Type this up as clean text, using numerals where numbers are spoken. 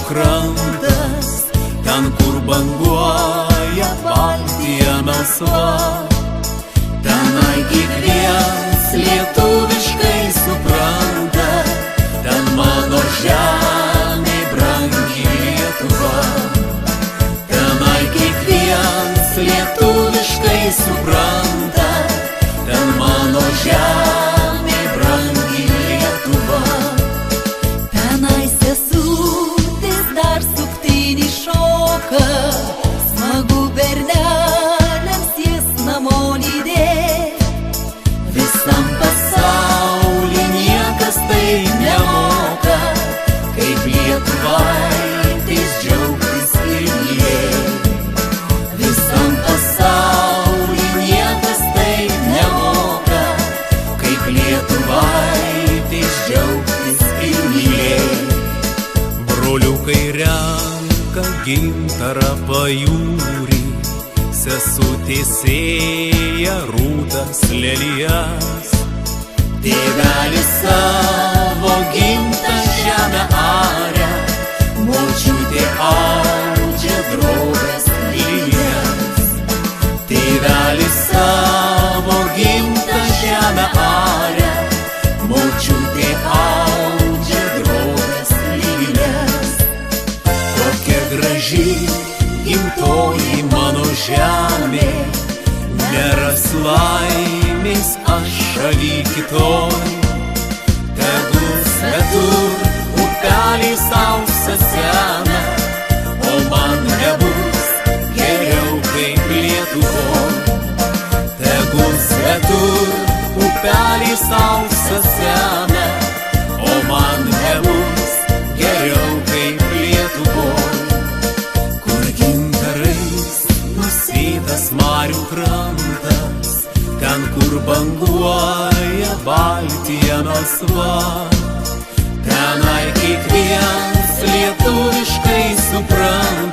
krantas, ten, kur banguoja Baltija melsva. Tenai kiekvienas lietuviškai supranta, ten mano žemė brangi Lietuva. Tenai kiekvienas lietuviškai supranta, ten mano žemė brangi Lietuva. Tenai sesutės dar suktinį šoka, smagu berneliams jas namo lydėt. Visam pasauly niekas taip nemoka, kaip lietuvaitės džiaugtis ir mylėt. Visam pasauly niekas taip nemoka, kaip lietuvaitės džiaugtis ir mylėt. Broliukai renka gintarą pajūrį, sesutės sėja rūtas lelijas. Tėvelis savo gimtą žemę aria, močiutė audžia drobes lilijas. Tėvelis savo gimtą žemę aria, močiutė audžia drobes lilijas. Kokia graži gimtoji mano žemė, neras laimės aš šaly kitoj. Tegul svetur upelį sausa sena, o man nebus geriau kaip Lietuvoj. Tegul svetur upelį sausa sena, o man nebus geriau kaip Lietuvoj. Nusėtas marių krantas, ten, kur banguoja Baltija melsva. Tenai kiekvienas lietuviškai supranta,